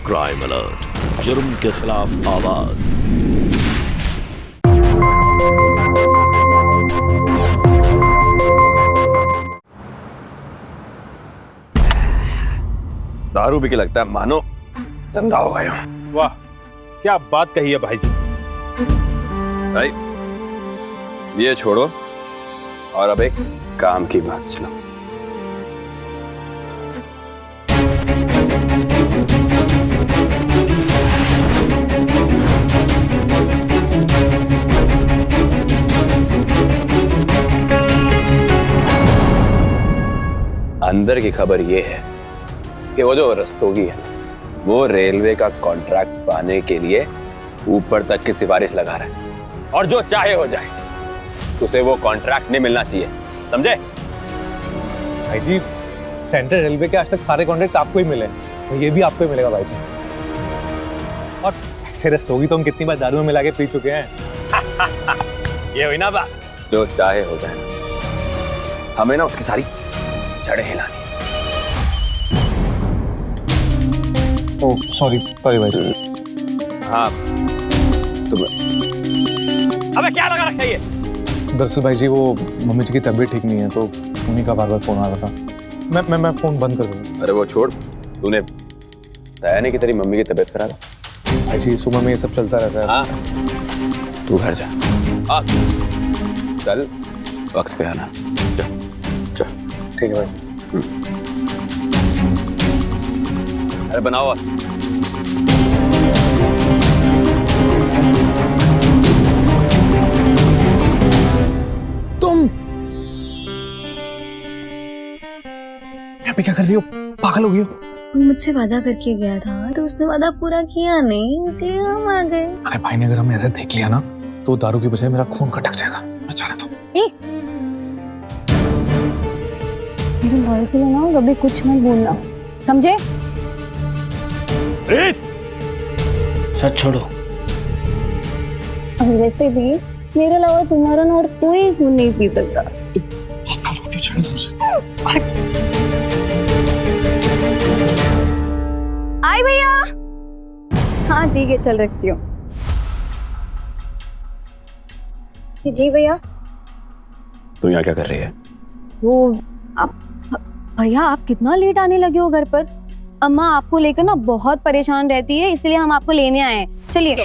Crime alert, जुर्म के खिलाफ आवाज। दारू पी के लगता है मानो जिंदा हो गए हो। वाह, क्या बात कही है भाई जी। भाई ये छोड़ो और अब एक काम की बात सुनो। अंदर की खबर ये है कि वो जो रस्तोगी है वो रेलवे का कॉन्ट्रैक्ट पाने के लिए ऊपर तक की सिफारिश लगा रहा है और जो चाहे हो जाए उसे वो कॉन्ट्रैक्ट नहीं मिलना चाहिए, समझे? भाई जी, सेंट्रल रेलवे के आज तक सारे कॉन्ट्रैक्ट आपको ही मिले, तो ये भी आपको ही मिलेगा भाई जी। और ऐसे रस्तोगी तो हम कितनी बार दारू में मिला के पी चुके हैं। ये हुई ना बात, जो चाहे हो जाए, हमें ना उसकी सारी जड़ें हिलानी। ओह सॉरी भाई जी। हाँ तुम अबे क्या लगा रखा है ये? दरअसल भाई जी वो मम्मी जी की तबीयत ठीक नहीं है तो उन्हीं का बार-बार फोन आ रहा था। मैं फोन बंद कर दूंगा। अरे वो छोड़, तूने बताया नहीं कि तेरी मम्मी की तबीयत खराब है? भाई जी सुबह में ये सब चलता रहता है। हाँ तू घर जा, कल वक्त पे आना। जा। ठीक है भाई। अरे बनाओ। तुम यहाँ पे क्या कर रही हो? पागल हो गई हो? कोई मुझसे वादा करके गया था तो उसने वादा पूरा किया नहीं, इसलिए हम आ गए। अरे भाई ने अगर हमें ऐसे देख लिया ना तो दारू की बजाय मेरा खून खटक जाएगा। जाने दो। मेरे भाई के लिए ना कभी कुछ मत बोलना, समझे? सच छोड़ो। और वैसे भी मेरे अलावा तुम्हारा ना और कोई खून नहीं पी सकता। आई भैया। हाँ ठीक है, चल रखती हूँ। जी भैया। तू यहाँ क्या कर रही है? वो आप भैया, आप कितना लेट आने लगे हो घर पर? अम्मा आपको लेकर ना बहुत परेशान रहती है, इसलिए हम आपको लेने आए हैं। चलिए।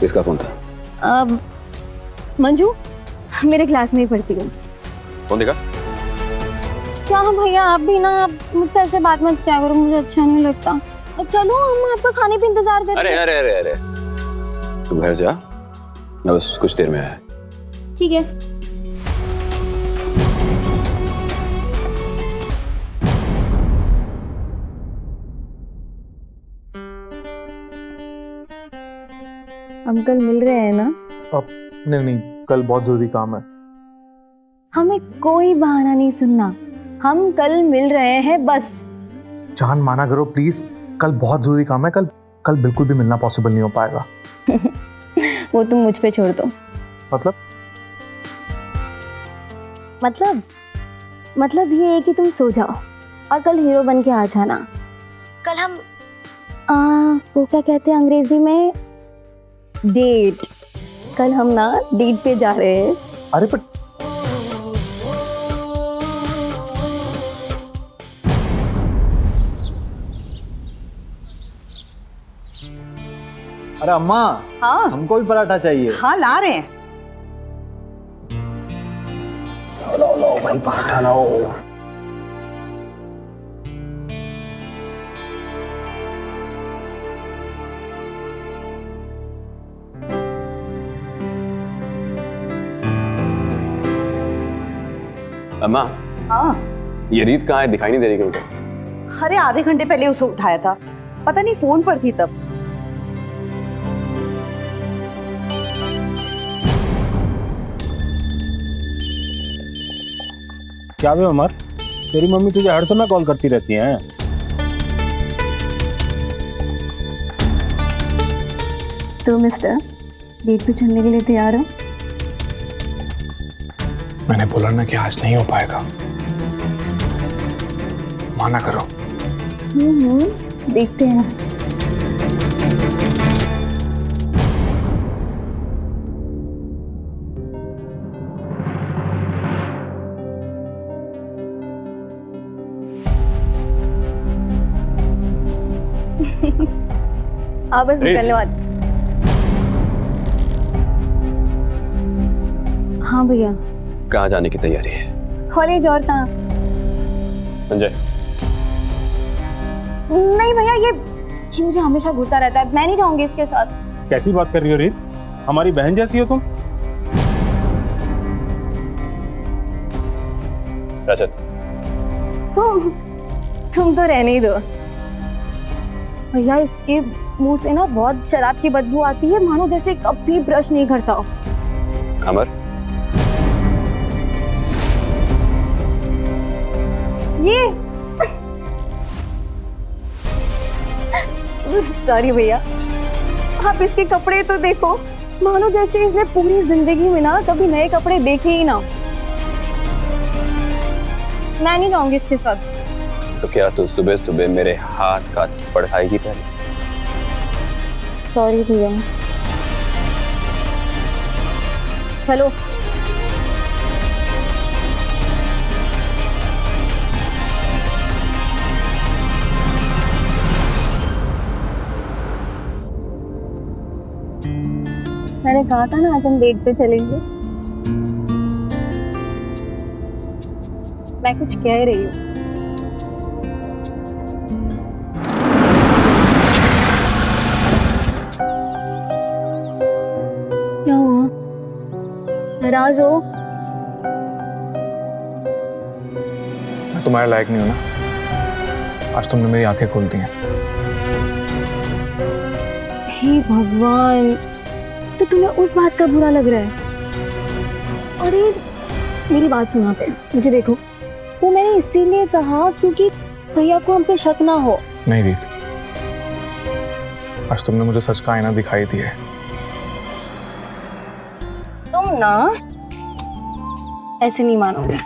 किसका फोन था? मंजू, मेरे क्लास में ही पढ़ती हूँ। फोन देखा? क्या भैया, आप भी ना, आप मुझसे ऐसे बात मत किया करो, मुझे अच्छा नहीं लगता। अब चलो, हम आपका खाने पे इंतजार कर रहे हैं। अरे अरे अरे अरे, तू घर जा, मैं बस कुछ देर में आया। ठीक है। अंकल मिल रहे हैं ना? अब नहीं, कल बहुत जरूरी काम है। हमें कोई बहाना नहीं सुनना, हम कल मिल रहे हैं बस। जान माना करो प्लीज, कल बहुत जरूरी काम है। कल बिल्कुल भी मिलना पॉसिबल नहीं हो पाएगा। वो तुम मुझ पे छोड़ दो। मतलब ये है कि तुम सो जाओ और कल हीरो बन के आ जाना। कल हम वो क्या कहते हैं अंग्रेजी में, डेट। कल हम ना डेट पे जा रहे हैं। अरे पर अरे अम्मा, हाँ हमको भी पराठा चाहिए। हाँ ला रहे हैं। लो भाई पराठा लाओ। अम्मा, हाँ ये रीत कहाँ है? दिखाई नहीं दे रही क्यों? अरे आधे घंटे पहले उसे उठाया था, पता नहीं फोन पर थी तब। क्या बे अमर, तेरी मम्मी तुझे हर समय कॉल करती रहती हैं। तो मिस्टर, डेट पे चलने के लिए तैयार हो? मैंने बोला ना कि आज नहीं हो पाएगा, माना करो। देखते हैं। हाँ बस निकलने वाली। हाँ भैया। कहाँ जाने की तैयारी है? कॉलेज। और कहाँ? संजय। नहीं भैया, ये मुझे हमेशा घूरता रहता है, मैं नहीं जाऊंगी इसके साथ। कैसी बात कर रही हो रीत? हमारी बहन जैसी हो तुम। रजत, तुम तो रहने ही दो भैया। इसके मुंह से ना बहुत शराब की बदबू आती है, मानो जैसे कभी ब्रश नहीं करता हो। अमर, ये सॉरी भैया, आप इसके कपड़े तो देखो, मानो जैसे इसने पूरी जिंदगी में ना कभी नए कपड़े देखे ही ना। मैं नहीं जाऊंगी इसके साथ। तो क्या तू सुबह सुबह मेरे हाथ का पढ़ाएगी पहले? सॉरी भैया। चलो। मैंने कहा था ना आज हम डेट पे चलेंगे। मैं कुछ कह रही हूँ। क्या हुआ? नाराज हो? मैं तुम्हारे लायक नहीं हूं ना। आज तुमने मेरी आंखें खोल दी हैं। हे भगवान, तो तुम्हें उस बात का बुरा लग रहा है? अरे मेरी बात सुना पे, मुझे देखो। वो मैंने इसीलिए कहा क्योंकि भैया को हम पे शक ना हो। नहीं रीत, आज तुमने मुझे सच का आईना दिखाई दिया है। तुम ना ऐसे नहीं मानोगे।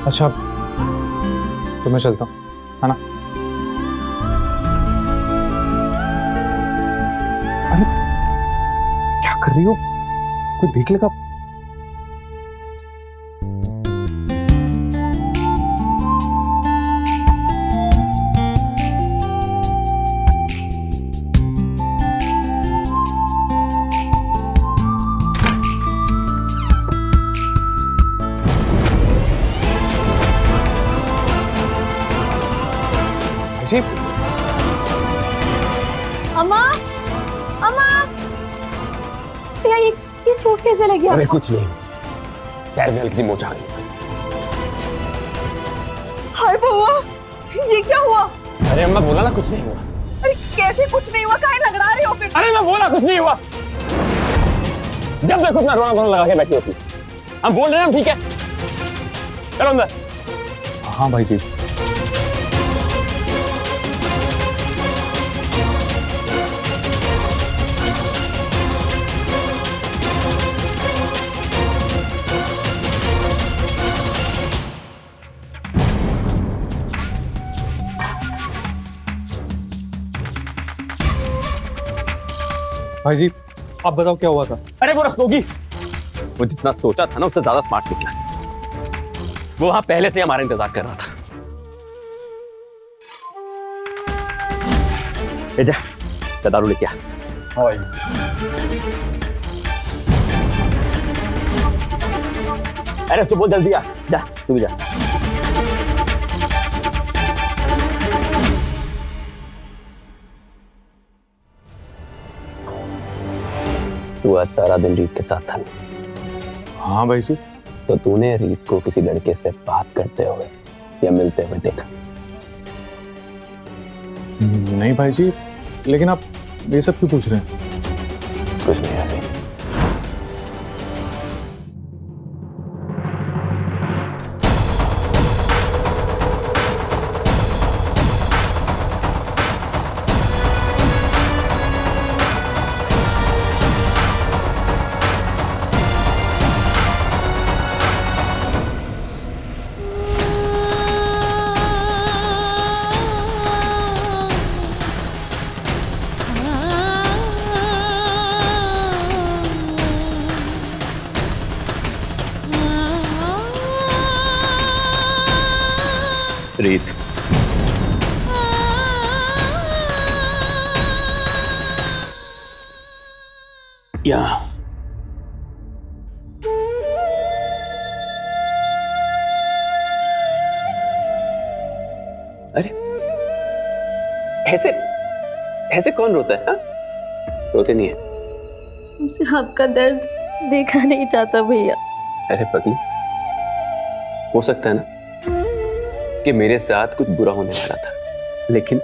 अच्छा, तो मैं चलता हूँ, है ना? अरे क्या कर रही हो? कोई देख लेगा। अम्मा, अम्मा, ये चोट कैसे लगी अरे आपको? कुछ नहीं, पैर में हल्की सी मोच आ गई बस। हाय बुआ, ये क्या हुआ? अरे अम्मा, बोला ना कुछ नहीं हुआ। अरे कैसे कुछ नहीं हुआ? काहे लग रहे हो फिर? अरे मैं बोला कुछ नहीं हुआ। जब देखो अपना रोना धोना लगा के बैठी होती। हम बोल रहे हैं हम ठीक है। चलो अंदर। हाँ भाई जी। भाई जी, आप बताओ क्या हुआ था? अरे वो रस्तोगी, वो जितना सोचा था ना उससे ज्यादा स्मार्ट निकला। वो वहां पहले से हमारा इंतजार कर रहा था। जा दारू लेके आ। हाँ भाई। अरे उसको बोल जल्दी आ, जा तू भी जा। तू आज सारा दिन रीत के साथ था। हाँ भाई जी। तो तूने रीत को किसी लड़के से बात करते हुए या मिलते हुए देखा? नहीं भाई जी, लेकिन आप ये सब क्यों पूछ रहे हैं? कुछ नहीं ऐसे। यहाँ। अरे ऐसे ऐसे कौन रोता है? हाँ? रोते नहीं है। मुझे आपका दर्द देखा नहीं चाहता भैया। अरे पगली, हो सकता है ना कि मेरे साथ कुछ बुरा होने वाला था, लेकिन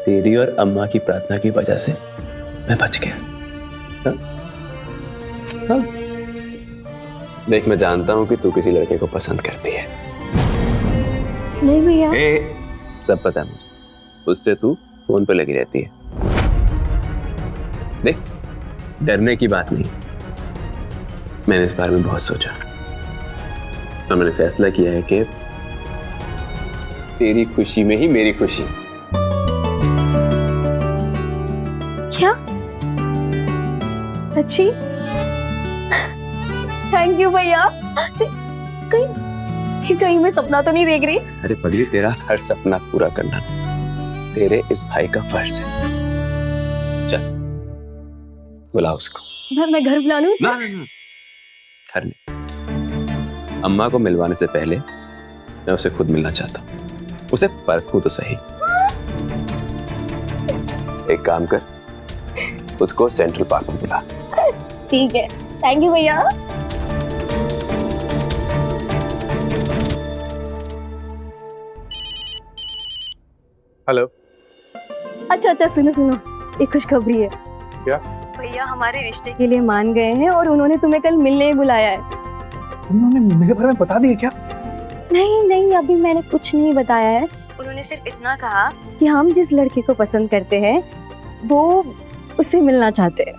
तेरी और अम्मा की प्रार्थना की वजह से मैं बच गया। हाँ? हाँ? देख, मैं जानता हूं कि तू किसी लड़के को पसंद करती है। नहीं भैया। सब पता है मुझे, उससे तू फोन पे लगी रहती है। देख, डरने की बात नहीं। मैंने इस बारे में बहुत सोचा और मैंने फैसला किया है कि तेरी खुशी में ही मेरी खुशी। क्या? अच्छी? थैंक यू भैया। कहीं मैं सपना तो नहीं देख रही? अरे पगली, तेरा हर सपना पूरा करना तेरे इस भाई का फर्ज है। चल बुला उसको। मैं घर बुला लूं? ना ना ना, घर नहीं। अम्मा को मिलवाने से पहले मैं उसे खुद मिलना चाहता हूँ। उसे परखूं तो सही। एक काम कर, उसको सेंट्रल पार्क में बुला। ठीक है, थैंक यू भैया। हेलो। अच्छा सुनो, एक खुशखबरी है। क्या? भैया हमारे रिश्ते के लिए मान गए हैं और उन्होंने तुम्हें कल मिलने बुलाया है। उन्होंने मेरे बारे में बता दिया क्या? नहीं, अभी मैंने कुछ नहीं बताया है। उन्होंने सिर्फ इतना कहा कि हम जिस लड़के को पसंद करते हैं वो उससे मिलना चाहते हैं।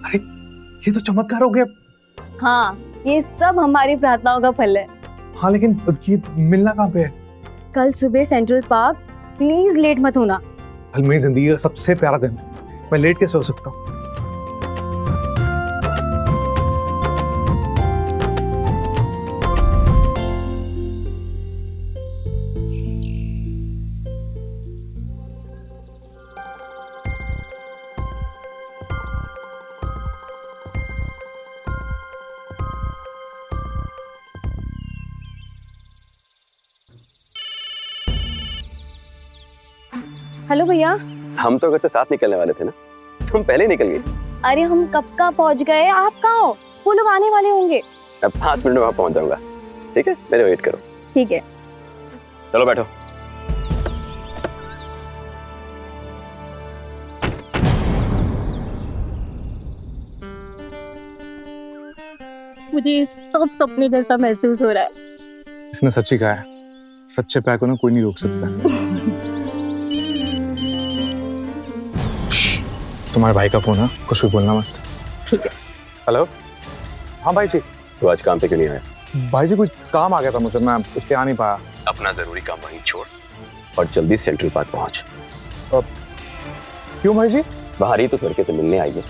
अरे ये तो चमत्कार हो गया। हाँ, ये सब हमारी प्रार्थनाओं का फल है। हाँ, लेकिन ये मिलना कहाँ पे है? कल सुबह सेंट्रल पार्क, प्लीज लेट मत होना। कल मेरी जिंदगी का सबसे प्यारा दिन है, मैं लेट कैसे हो सकता हूँ? हेलो भैया। हम तो घर से साथ निकलने वाले थे ना, तुम पहले ही निकल गई। अरे हम कब का पहुंच गए, आप कहाँ हो? वो लोग आने वाले होंगे। अब 5 मिनट में वहां पहुंच जाऊंगा। ठीक है, मेरे वेट करो। ठीक है। चलो बैठो। मुझे सब सपने जैसा महसूस हो रहा है। इसने सच्ची कहा है, सच्चे प्यार को ना कोई नहीं रोक सकता। तुम्हारे भाई का फोन है, कुछ भी बोलना मत। ठीक है। हेलो। हाँ भाई जी। तो आज काम पे क्यों नहीं आया? भाई जी कुछ काम आ गया था मुझसे, मैं इसलिए आ नहीं पाया। अपना जरूरी काम वहीं छोड़ और जल्दी सेंट्रल पार्क पहुंच। क्यों भाई जी? बाहर ही तो लड़के से मिलने आई है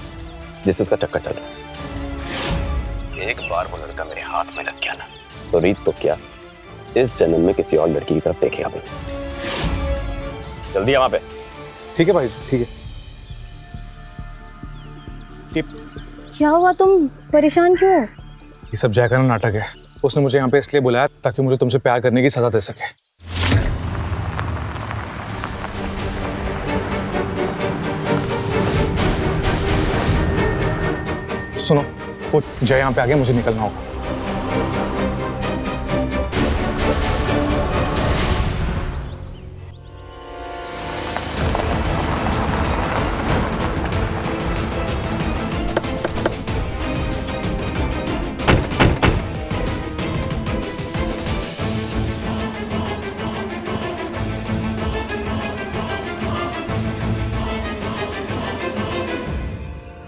जिससे उसका चक्कर चल रहा है। एक बार वो लड़का मेरे हाथ में लग गया ना, तो रीत तो क्या, इस जन्म में किसी और लड़की की तरफ देखेगा भी। जल्दी आ वहां पे। ठीक है भाई जी, ठीक है। क्या हुआ, तुम परेशान क्यों हो? ये सब जय का नाटक है। उसने मुझे यहाँ पे इसलिए बुलाया ताकि मुझे तुमसे प्यार करने की सजा दे सके। सुनो, वो जय यहाँ पे आ गया, मुझे निकलना होगा।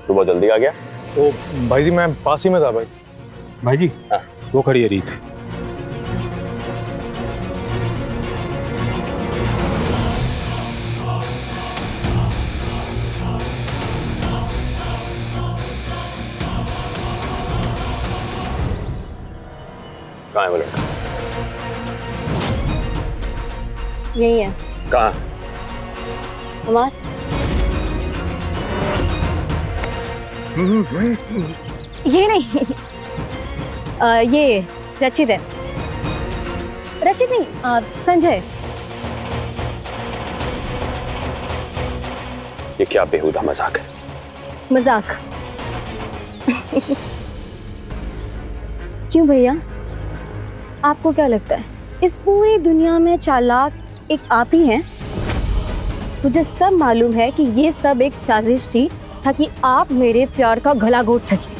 तू बहुत जल्दी आ गया। तो भाई जी मैं पास ही में था भाई। भाई जी, हाँ। वो खड़ी है रीत। कहाँ है वो लड़का? यही है कहाँ? हमार। ये नहीं ये रचित है। रचित नहीं संजय। ये क्या बेहुदा मजाक है? मजाक। क्यों भैया, आपको क्या लगता है इस पूरी दुनिया में चालाक एक आप ही हैं? मुझे सब मालूम है कि ये सब एक साजिश थी ताकि आप मेरे प्यार का गला घोट सके,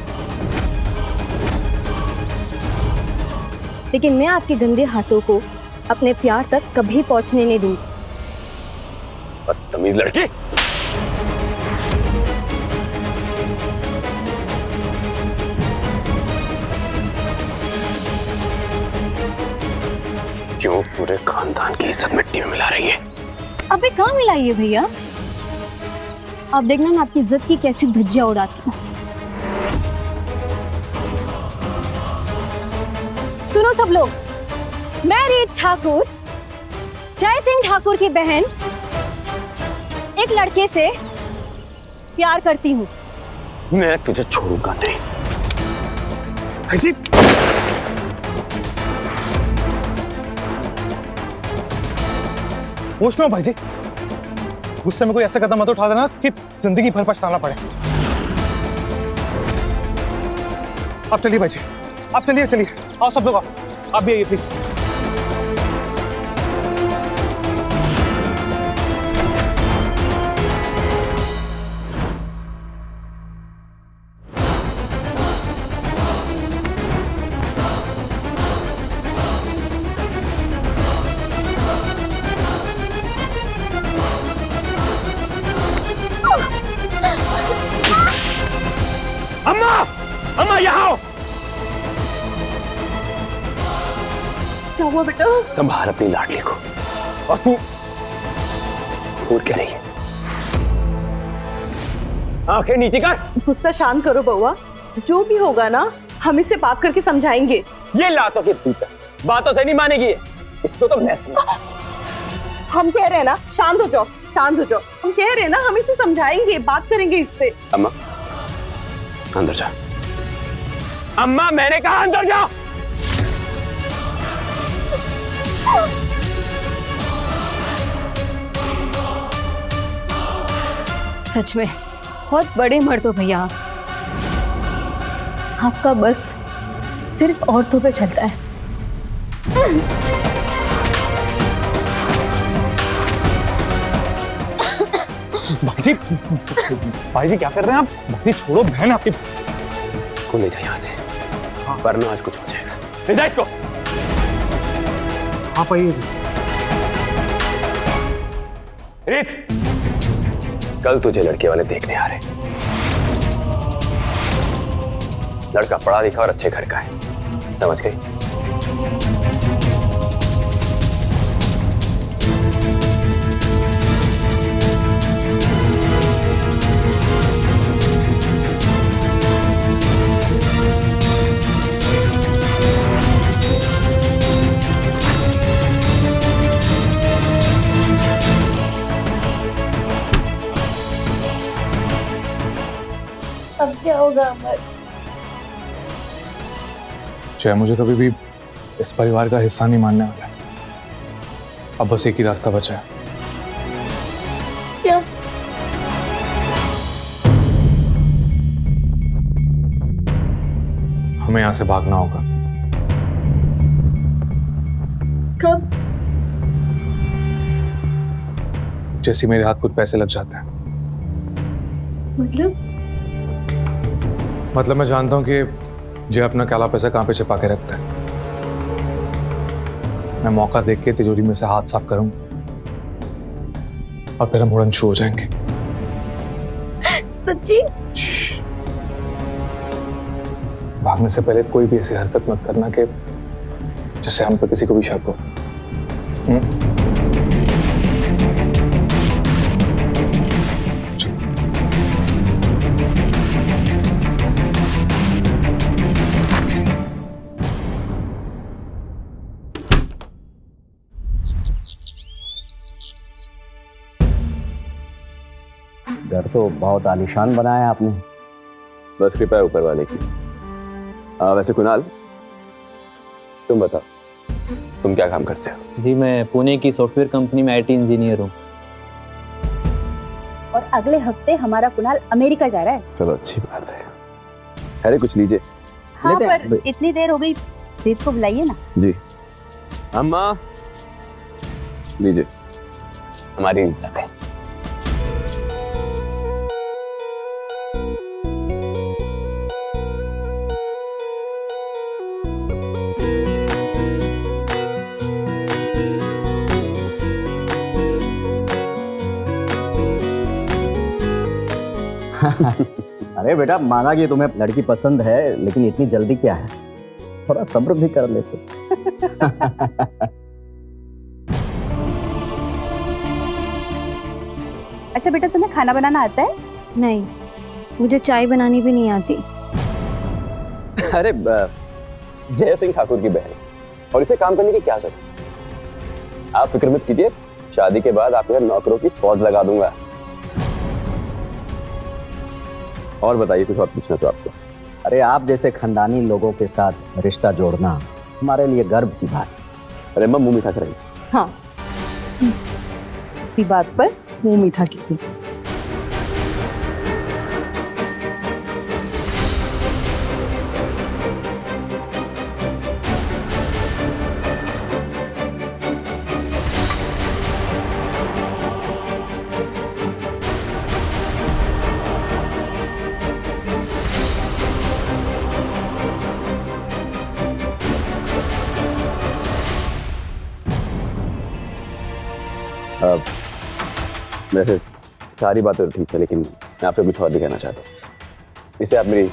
लेकिन मैं आपके गंदे हाथों को अपने प्यार तक कभी पहुंचने नहीं दूंगी। बदतमीज लड़की। क्यों पूरे खानदान की इज्जत मिट्टी में मिला रही है? अबे कहाँ मिलाइए भैया, आप देखना मैं आपकी इज्जत की कैसी धज्जियां उड़ाती हूँ। सुनो सब लोग, मैं रीत ठाकुर, जय सिंह ठाकुर की बहन, एक लड़के से प्यार करती हूँ। मैं तुझे छोड़ूंगा नहीं। होश में हो भाई जी, गुस्से में कोई ऐसा कदम मत उठा देना कि जिंदगी भर पछताना पड़े। आप चलिए भाई जी, आप चलिए चलिए, आओ सब लोग आओ, आप भी आइए प्लीज। अम्मा, अम्मा यहाँ आओ। क्या हुआ बेटा? संभाल अपनी लाडली को। और तू और क्या रही है? आंखें नीचे कर। गुस्सा शांत करो बउआ, जो भी होगा ना हम इससे बात करके समझाएंगे। ये लातों की भूत है, बातों से नहीं मानेगी। इसको तो मैं हम कह रहे हैं ना शांत हो जाओ, शांत हो जाओ। हम कह रहे हैं ना हम इसे समझाएंगे, बात करेंगे इससे। अम्मा अंदर जा। अम्मा मैंने कहा अंदर जा। सच में बहुत बड़े मर्द हो भैया, आपका बस सिर्फ औरतों पे चलता है। भाई जी क्या कर रहे हैं आप? भाई जी छोड़ो, बहन आपकी। इसको ले जा यहाँ से, वरना आज कुछ हो जाएगा। ले जा इसको। आप आइए। रीत, कल तुझे लड़के वाले देखने आ रहे। लड़का पढ़ा लिखा और अच्छे घर का है, समझ गई? अब क्या होगा अमर? चाहे मुझे कभी भी इस परिवार का हिस्सा नहीं मानने वाला है। अब बस एक ही रास्ता बचा है। क्या? हमें यहां से भागना होगा। कब? जैसे मेरे हाथ कुछ पैसे लग जाते हैं। मतलब मैं जानता हूं कि जे अपना काला पैसा कहां पे छिपा के रखता है। मैं मौका देख के तिजोरी में से हाथ साफ करूंगा और फिर हम उड़न शुरू हो जाएंगे। सच्ची? भागने से पहले कोई भी ऐसी हरकत मत करना कि जिससे हम पे किसी को भी शक हो। घर तो बहुत आलीशान बनाया आपने, बस कृपया है ऊपर वाले की। वैसे कुणाल, तुम बताओ, तुम क्या काम करते हो? जी मैं पुणे की सॉफ्टवेयर कंपनी में आईटी इंजीनियर हूँ। और अगले हफ्ते हमारा कुणाल अमेरिका जा रहा है। चलो अच्छी बात है। अरे कुछ लीजिए। हाँ पर इतनी देर हो गई, प्रीत को बुलाइए ना। जी अम्मा, लीजिए, हमारी इज्जत है। अरे बेटा, माना कि तुम्हें लड़की पसंद है, लेकिन इतनी जल्दी क्या है, थोड़ा सब्र भी कर लेते। अच्छा बेटा, तुम्हें खाना बनाना आता है? नहीं, मुझे चाय बनानी भी नहीं आती। अरे जय सिंह ठाकुर की बहन, और इसे काम करने की क्या जरूरत? आप फिक्र मत कीजिए, शादी के बाद आपके घर नौकरों की फौज लगा दूंगा। और बताइए, कुछ और पूछना तो आपको? अरे आप जैसे खानदानी लोगों के साथ रिश्ता जोड़ना हमारे लिए गर्व की बात है। अरे अम्मा, मुंह मीठा करेंगे। हाँ, इसी बात पर मुंह मीठा कीजिए। वैसे सारी बातें तो ठीक है, लेकिन मैं आपसे कुछ और भी कहना चाहता हूँ। इसे आप मेरी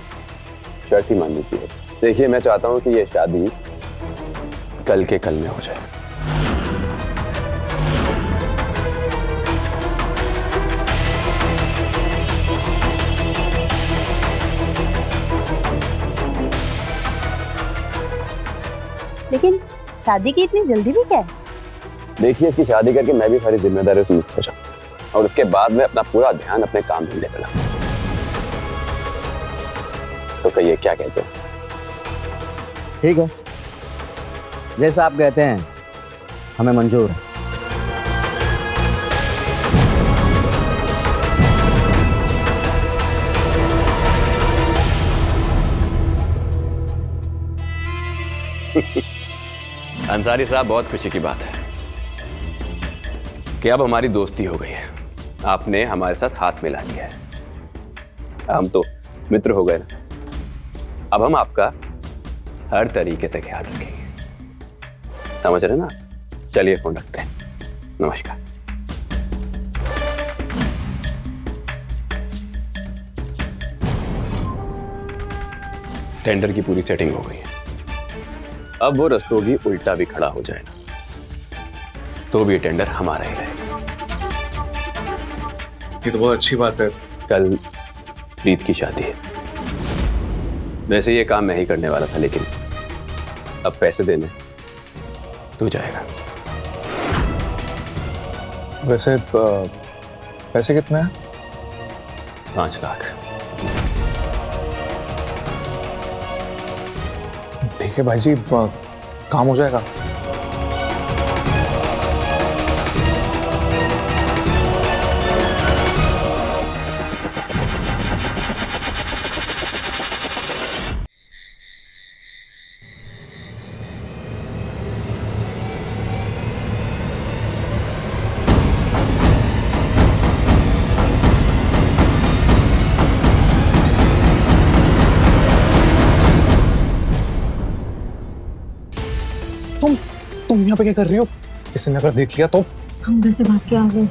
शर्त ही मान लीजिए। देखिए, मैं चाहता हूँ कि ये शादी कल के कल में हो जाए। लेकिन शादी की इतनी जल्दी भी क्या है? देखिए, इसकी शादी करके मैं भी सारी जिम्मेदारियों से मुक्त हो जाऊँ और उसके बाद में अपना पूरा ध्यान अपने काम धंधे पे लगाऊं। तो कहिए, क्या कहते हो? ठीक है, जैसा आप कहते हैं हमें मंजूर है। अंसारी साहब, बहुत खुशी की बात है कि अब हमारी दोस्ती हो गई है। आपने हमारे साथ हाथ मिला लिया है। हम तो मित्र हो गए ना। अब हम आपका हर तरीके से ख्याल रखेंगे, समझ रहे ना? चलिए, फोन रखते हैं। नमस्कार। टेंडर की पूरी सेटिंग हो गई है। अब वो रस्तोगी उल्टा भी खड़ा हो जाएगा तो भी टेंडर हमारा ही रहेगा। ये तो बहुत अच्छी बात है। कल प्रीत की शादी है। वैसे ये काम मैं ही करने वाला था, लेकिन अब पैसे देने तू जाएगा। वैसे पैसे कितने हैं? 5 लाख। ठीक है भाई जी, काम हो जाएगा। तुम यहाँ पे क्या कर रही हो? किसी ने अगर देख लिया तो? हम घर से भाग के आ गए।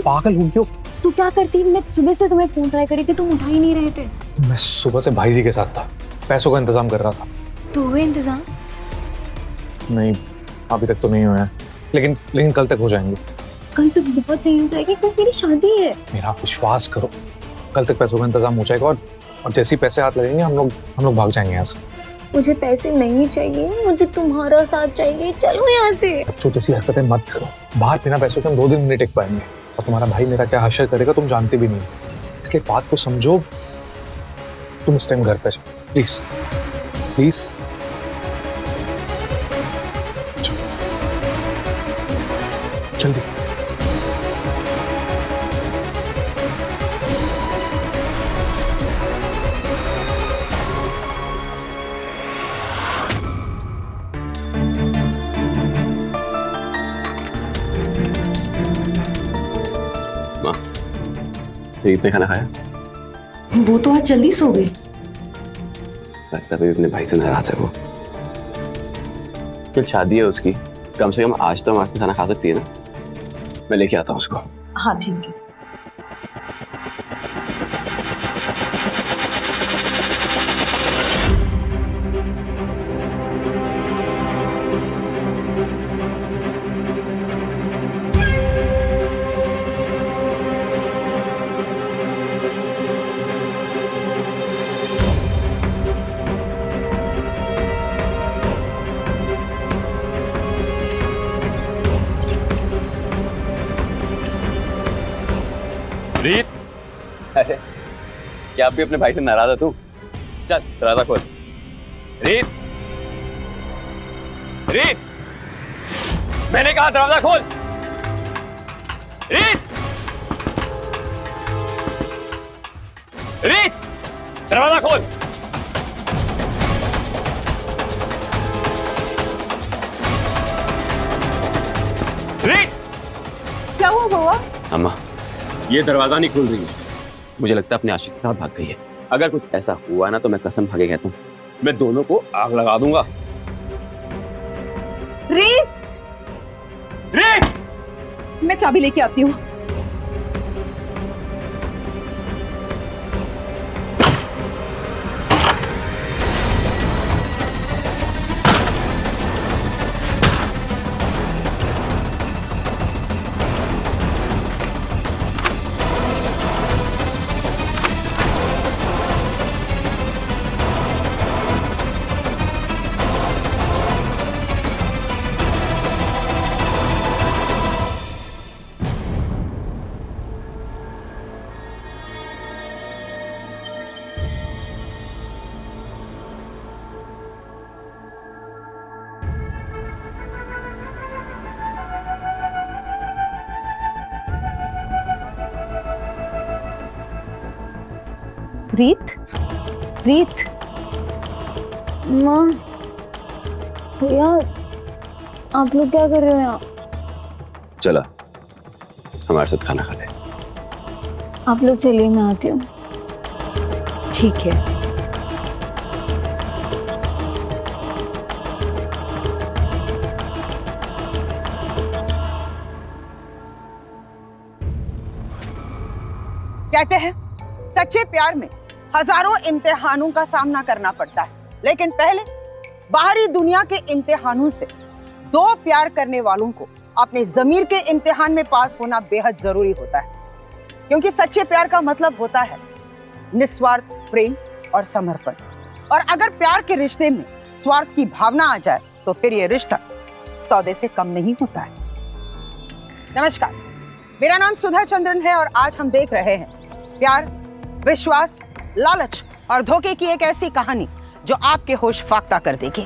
पागल हो गई हो? तू क्या करती? मैं सुबह से तुम्हें फोन ट्राई करी थी, तुम उठा ही नहीं रहे थे। मैं सुबह से भाई जी के साथ था, पैसों का इंतजाम कर रहा था। तो हुए इंतजाम? नहीं, अभी तक तो नहीं हुआ है, लेकिन कल तक हो जाएंगे। कल तक बहुत देर हो जाएगी, क्योंकि मेरी शादी है। मेरा विश्वास करो, कल तक पैसों का इंतजाम हो जाएगा और जैसे ही पैसे हाथ लगेंगे हम लोग भाग जाएंगे यहाँ से। मुझे पैसे नहीं चाहिए, मुझे तुम्हारा साथ चाहिए। चलो यहाँ से। बच्चों जैसी हरकतें मत करो। बाहर बिना पैसों के हम 2 दिन नहीं टिक पाएंगे, और तुम्हारा भाई मेरा क्या हश्र करेगा तुम जानते भी नहीं। इसलिए बात को समझो तुम इस टाइम घर पे जाओ प्लीज प्लीज। जल्दी। माँ, रीत ने खाना खाया? वो तो आज जल्दी सो गई। लगता है अपने भाई से नाराज है वो। कल शादी है उसकी, कम से कम आज तो हमारे साथ खाना खा सकती है ना। मैं लेके आता हूँ उसको। हाँ ठीक है। रीत, अरे क्या आप भी अपने भाई से नाराज है तू? चल दरवाजा खोल। रीत, रीत, मैंने कहा दरवाजा खोल। रीत, रीत, दरवाजा खोल। रीत, क्या हुआ बुआ? अम्मा, ये दरवाजा नहीं खुल रही है। मुझे लगता है अपने आशिक के साथ भाग गई है। अगर कुछ ऐसा हुआ ना तो मैं कसम खा के कहता हूँ, मैं दोनों को आग लगा दूंगा। रीत, रीत, मैं चाबी लेके आती हूँ। रीत, रीत, माँ, भैया, आप लोग क्या कर रहे हो यहाँ? चला हमारे साथ खाना खा ले। आप लोग चलिए, मैं आती हूँ। ठीक है। कहते हैं सच्चे प्यार में हजारों इम्तिहानों का सामना करना पड़ता है, लेकिन पहले बाहरी दुनिया के इम्तिहानों से दो प्यार करने वालों को अपने जमीर के इम्तिहान में पास होना बेहद जरूरी होता है, क्योंकि सच्चे प्यार का मतलब होता है निस्वार्थ प्रेम और समर्पण। और अगर प्यार के रिश्ते में स्वार्थ की भावना आ जाए तो फिर यह रिश्ता सौदे से कम नहीं होता है। नमस्कार, मेरा नाम सुधा चंद्रन है और आज हम देख रहे हैं प्यार, विश्वास, लालच और धोखे की एक ऐसी कहानी जो आपके होश फाख्ता कर देगी।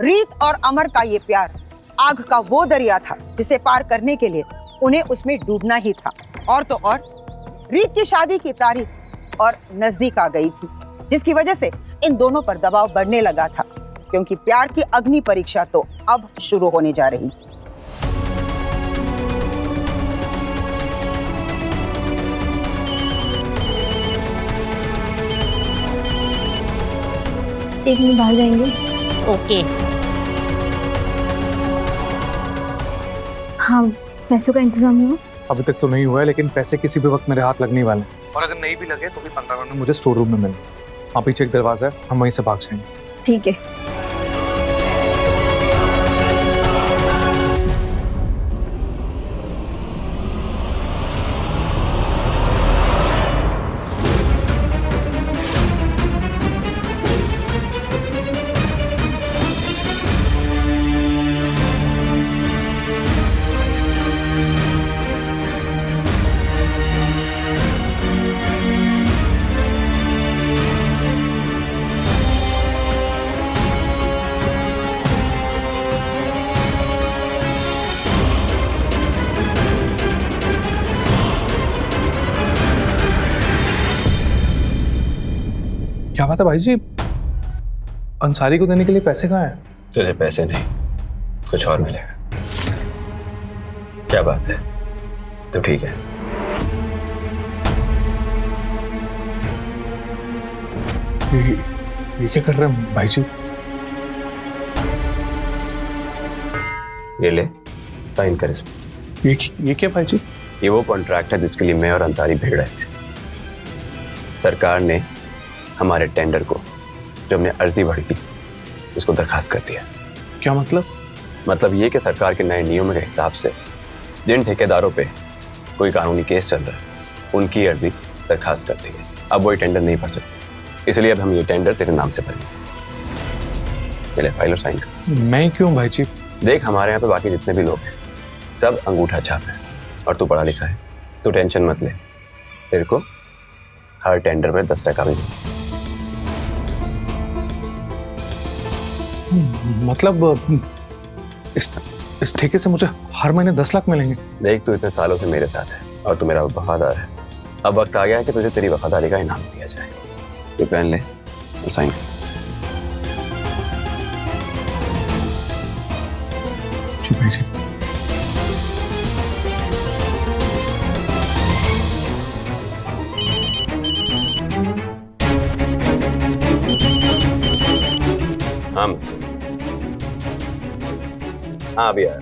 रीत और अमर का ये प्यार आग का वो दरिया था जिसे पार करने के लिए उन्हें उसमें डूबना ही था। और तो और रीत की शादी की तारीख और नजदीक आ गई थी, जिसकी वजह से इन दोनों पर दबाव बढ़ने लगा था, क्योंकि प्यार की अग्नि परीक्षा तो अब शुरू होने जा रही। एक मिनट बाहर जाएंगे। ओके। हाँ, पैसों का इंतजाम हुआ? अभी तक तो नहीं हुआ है, लेकिन पैसे किसी भी वक्त मेरे हाथ लगने वाले हैं। और अगर नहीं भी लगे तो भी 15 मिनट में मुझे स्टोर रूम में मिले। वहाँ पीछे एक दरवाजा है, हम वहीं से भाग जाएंगे। ठीक है। बात है भाई जी, अंसारी को देने के लिए पैसे कहाँ हैं? तुझे पैसे नहीं, कुछ और मिलेगा। क्या बात है, तो ठीक है। ये क्या कर रहे हैं भाई जी? ये ले, साइन कर इसमें। ये क्या भाई जी? ये वो कॉन्ट्रैक्ट है जिसके लिए मैं और अंसारी भिड़ रहे थे। सरकार ने हमारे टेंडर को, जो हमने अर्जी भरी थी, उसको दरखास्त कर दिया। क्या मतलब? मतलब ये कि सरकार के नए नियमों के हिसाब से जिन ठेकेदारों पे कोई कानूनी केस चल रहा है, उनकी अर्जी दरखास्त करती है। अब वही टेंडर नहीं भर सकती, इसलिए अब हम ये टेंडर तेरे नाम से भरेंगे। पहले फाइल और साइन कर। मैं क्यों भाई जी? देख, हमारे यहाँ पे बाकी जितने भी लोग हैं सब अंगूठा छाप है, और तू पढ़ा लिखा है, तू टेंशन मत ले। तेरे को हर टेंडर में 10% भी देंगे। मतलब इस ठेके से मुझे हर महीने 10 लाख मिलेंगे? देख, तू इतने सालों से मेरे साथ है और तू मेरा वफादार है। अब वक्त आ गया है कि तुझे तेरी वफादारी का इनाम दिया जाए। ये पेन ले और साइन कर। जी भाई जी। हाँ अभी आया।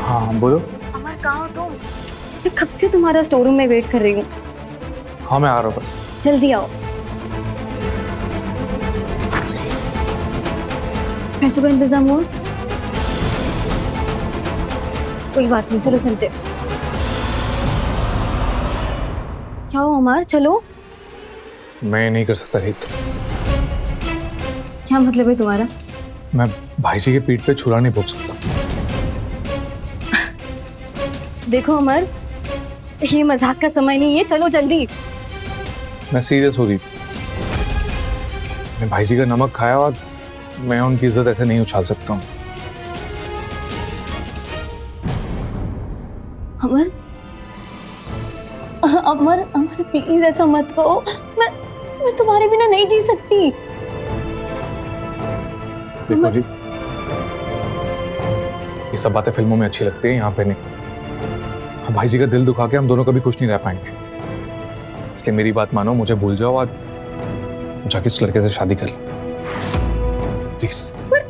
हाँ बोलो। अमर कहाँ हो तुम? मैं कब से तुम्हारा स्टोर रूम में वेट कर रही हूँ। हाँ मैं आ रहा हूँ, बस जल्दी आओ। पैसों का इंतजाम हुआ? कोई बात नहीं, चलो चलते। क्या हो अमर, चलो। मैं नहीं कर सकता रीत। क्या मतलब है तुम्हारा? मैं भाई जी के पीठ पे छुरा नहीं भोग सकता। देखो अमर, ये मजाक का समय नहीं है, चलो जल्दी। मैं सीरियस हो रही। मैंने भाई जी का नमक खाया और मैं उनकी इज्जत ऐसे नहीं उछाल सकता हूँ। अमर, अमर, अमर प्लीज ऐसा मत कहो। मैं तुम्हारे बिना नहीं जी सकती। देखो जी, ये सब बातें फिल्मों में अच्छी लगती है, यहाँ पे नहीं। हम भाई जी का दिल दुखा के हम दोनों कभी खुश नहीं रह पाएंगे। इसलिए मेरी बात मानो, मुझे भूल जाओ और जाके उस लड़के से शादी कर लो प्लीज। अमर,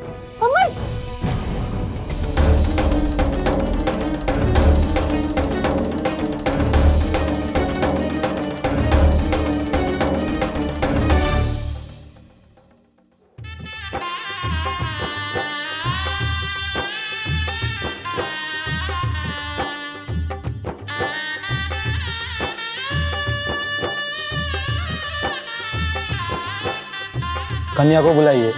कन्या को बुलाइए।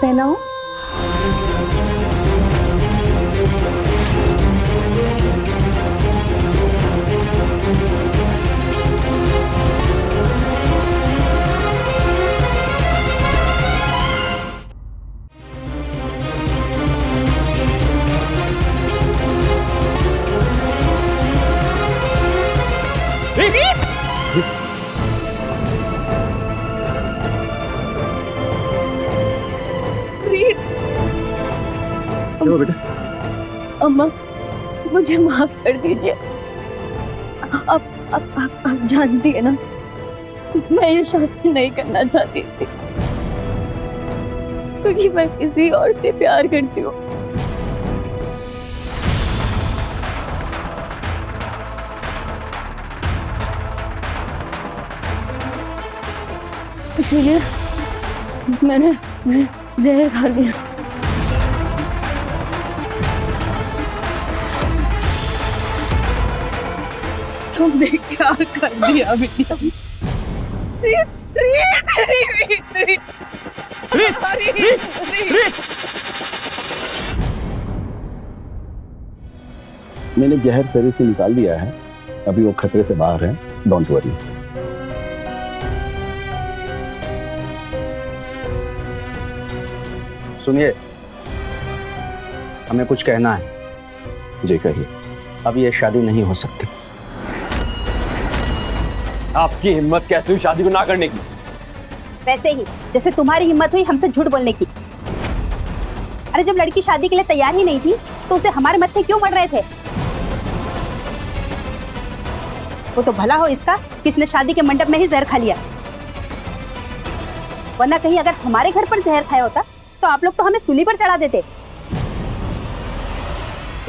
पहनाओ। क्यों बेटा? अम्मा मुझे माफ कर दीजिए। आप जानती है ना, मैं ये शादी नहीं करना चाहती थी क्योंकि मैं किसी और से प्यार करती हूँ। इसलिए मैंने जहर खा लिया। तुमने क्या कर दिया बिटिया? मैंने जहर शरीर से निकाल दिया है, अभी वो खतरे से बाहर है, डोंट वरी। सुनिए, हमें कुछ कहना है। जी कहिए। अब ये शादी नहीं हो सकती। आपकी हिम्मत कैसे हुई शादी को ना करने की? वैसे ही जैसे तुम्हारी हिम्मत हुई हमसे झूठ बोलने की। अरे जब लड़की शादी के लिए तैयार ही नहीं थी तो उसे हमारे मत्थे क्यों पड़ रहे थे? वो तो भला हो इसका कि इसने शादी के मंडप में ही जहर खा लिया, वरना कहीं अगर हमारे घर पर जहर खाया होता तो आप लोग तो हमें सूली पर चढ़ा देते।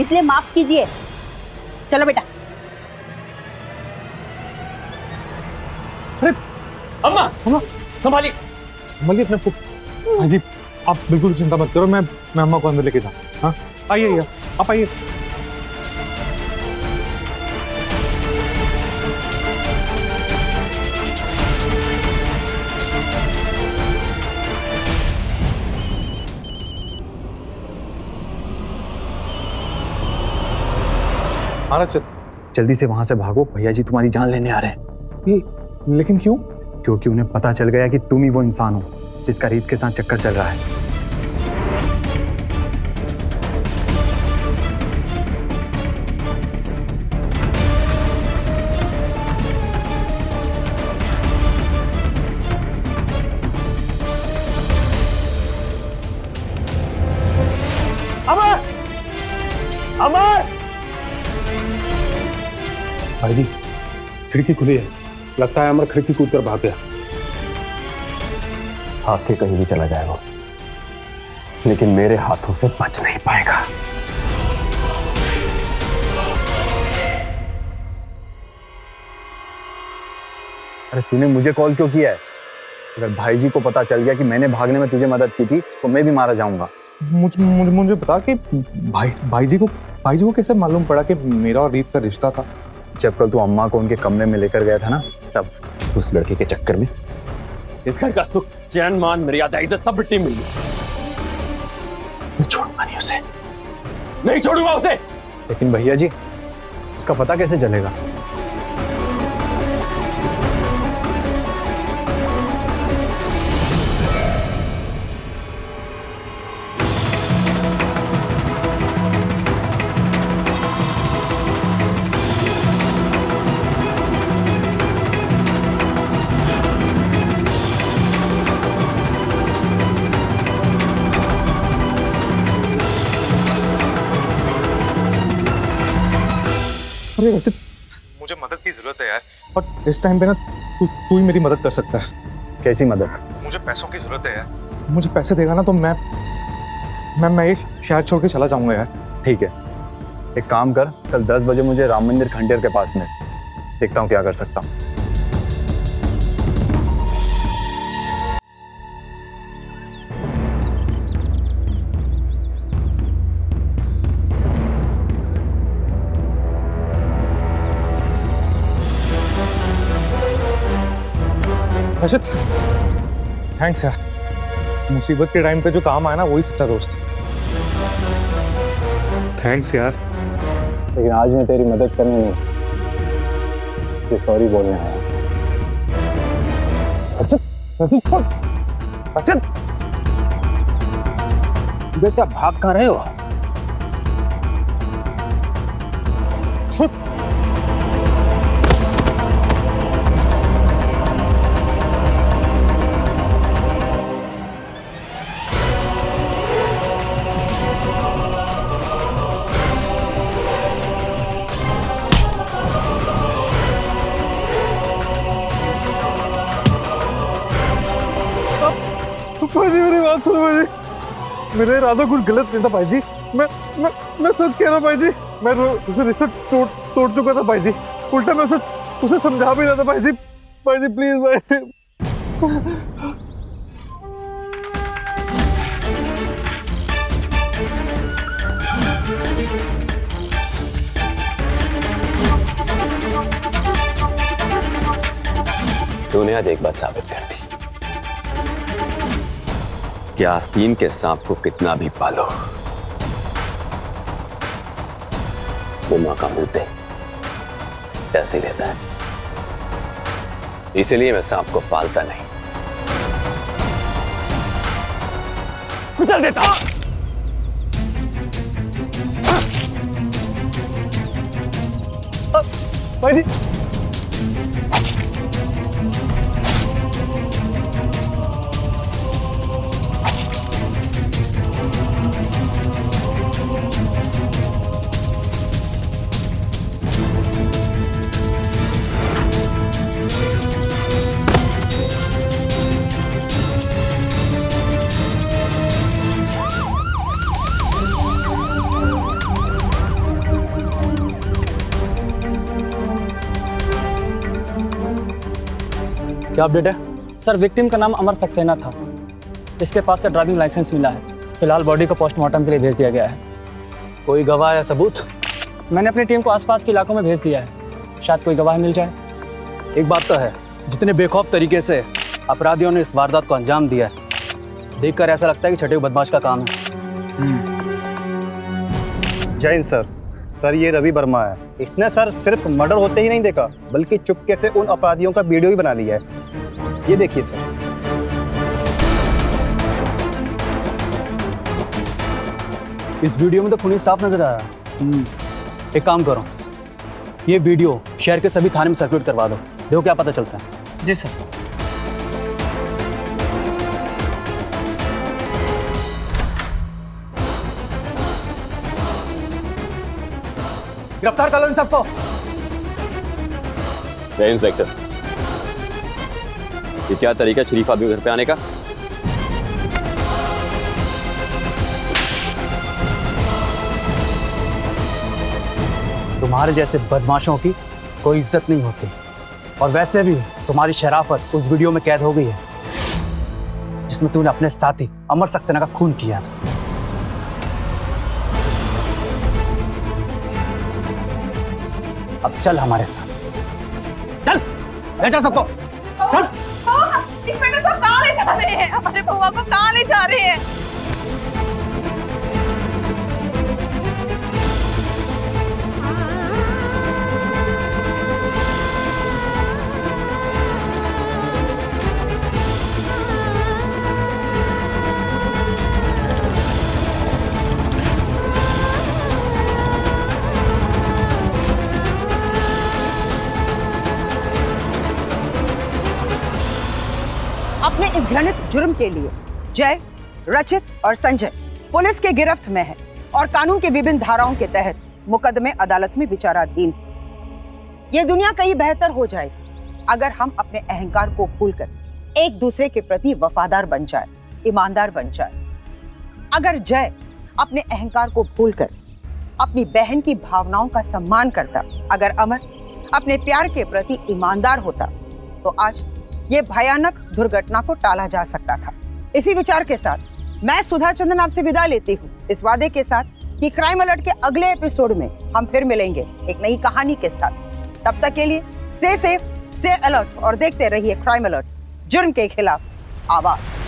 इसलिए माफ कीजिए। चलो बेटा। अम्मा संभालिए। संभालिए अपने को। हाँ जी, आप बिल्कुल चिंता मत करो, मैं अम्मा को अंदर लेके जाऊँ। हाँ आइए, आप आइए। जल्दी से वहां से भागो, भैया जी तुम्हारी जान लेने आ रहे हैं। लेकिन क्यों? क्योंकि उन्हें पता चल गया कि तुम ही वो इंसान हो जिसका रीत के साथ चक्कर चल रहा है। अमर! अमर! भाई जी, खिड़की खुली है, लगता है अमर खिड़की कूद कर भाग गया। भाग के कहीं भी चला जाएगा, लेकिन मेरे हाथों से बच नहीं पाएगा। अरे तूने मुझे कॉल क्यों किया है? अगर भाई जी को पता चल गया कि मैंने भागने में तुझे मदद की थी तो मैं भी मारा जाऊंगा। मुझे बता कि भाई जी को कैसे मालूम पड़ा कि मेरा और रीत का रिश्ता था? जब कल तू अम्मा को उनके कमरे में लेकर गया था ना, तब उस लड़के के चक्कर में इस घर का सुख, चैन, मान, मर्यादा, इज्जत सब मिट्टी मिली। मैं छोड़ूंगा नहीं उसे। नहीं छोड़ूंगा उसे। लेकिन भैया जी, उसका पता कैसे चलेगा? अरे रचित, मुझे मदद की जरूरत है यार, और इस टाइम पे ना तू ही मेरी मदद कर सकता है। कैसी मदद? मुझे पैसों की जरूरत है यार। मुझे पैसे देगा ना तो मैं ये शहर छोड़ के चला जाऊंगा यार। ठीक है, एक काम कर, कल 10 बजे मुझे राम मंदिर खंडेर के पास में, देखता हूँ क्या कर सकता हूँ। रचित, थैंक्स यार, मुसीबत के टाइम पे जो काम आया ना वही सच्चा दोस्त। थैंक्स यार। लेकिन आज मैं तेरी मदद करने नहीं, ये सॉरी बोलने आया। रचित, बेटा भाग कहाँ रहे हो? मेरा इरादा कुछ गलत नहीं था भाई जी। मैं सच कह रहा हूँ भाई जी। मैं उसे रिश्ता तोड़ चुका था भाई जी। उल्टा मैं उसे समझा भी रहा था भाई जी। भाई जी प्लीज भाई। तूने आज एक बात साबित कर दी कि आस्तीन के सांप को कितना भी पालो वो मौका मिलते ऐसे ही देता है। इसलिए मैं सांप को पालता नहीं, कुचल देता। भाई जी क्या अपडेट है? सर विक्टिम का नाम अमर सक्सेना था। इसके पास से ड्राइविंग लाइसेंस मिला है। फिलहाल बॉडी को पोस्टमार्टम के लिए भेज दिया गया है। कोई गवाह या सबूत? मैंने अपनी टीम को आसपास के इलाकों में भेज दिया है, शायद कोई गवाह मिल जाए। एक बात तो है, जितने बेखौफ तरीके से अपराधियों ने इस वारदात को अंजाम दिया है, देखकर ऐसा लगता है कि छठे बदमाश का काम है। जय हिंद सर। सर ये रवि वर्मा है। इसने सर सिर्फ मर्डर होते ही नहीं देखा, बल्कि चुपके से उन अपराधियों का वीडियो भी बना लिया है। ये देखिए सर। इस वीडियो में तो खूनी साफ नजर आ रहा है। एक काम करो, ये वीडियो शहर के सभी थाने में सर्कुलेट करवा दो, देखो क्या पता चलता है। जी सर। गिरफ्तार कर लो इन सबको। जय इंस्पेक्टर, ये क्या तरीका शरीफ आदमी घर पे आने का? तुम्हारे जैसे बदमाशों की कोई इज्जत नहीं होती, और वैसे भी तुम्हारी शराफत उस वीडियो में कैद हो गई है जिसमें तूने अपने साथी अमर सक्सेना का खून किया था। अब चल हमारे साथ, चल ले चल सबको, चल। इंस्पेक्टर साहब कहाँ ले जा रहे हैं? हमारे बुआ को कहाँ ले जा रहे हैं? अपने इस घृणित जुर्म के लिए जय, रचित और संजय पुलिस के गिरफ्त में है और कानून के विभिन्न धाराओं के तहत मुकदमे अदालत में विचाराधीन। ये दुनिया कहीं बेहतर हो जाएगी अगर हम अपने अहंकार को भूलकर एक दूसरे के प्रति वफादार बन जाए, ईमानदार बन जाए। अगर जय अपने अहंकार को भूलकर अपनी बहन की भावनाओं का सम्मान करता, अगर अमर अपने प्यार के प्रति ईमानदार होता, तो आज ये भयानक दुर्घटना को टाला जा सकता था। इसी विचार के साथ मैं सुधा चंदन आपसे विदा लेती हूँ, इस वादे के साथ कि क्राइम अलर्ट के अगले एपिसोड में हम फिर मिलेंगे एक नई कहानी के साथ। तब तक के लिए स्टे सेफ, स्टे अलर्ट और देखते रहिए क्राइम अलर्ट, जुर्म के खिलाफ आवाज।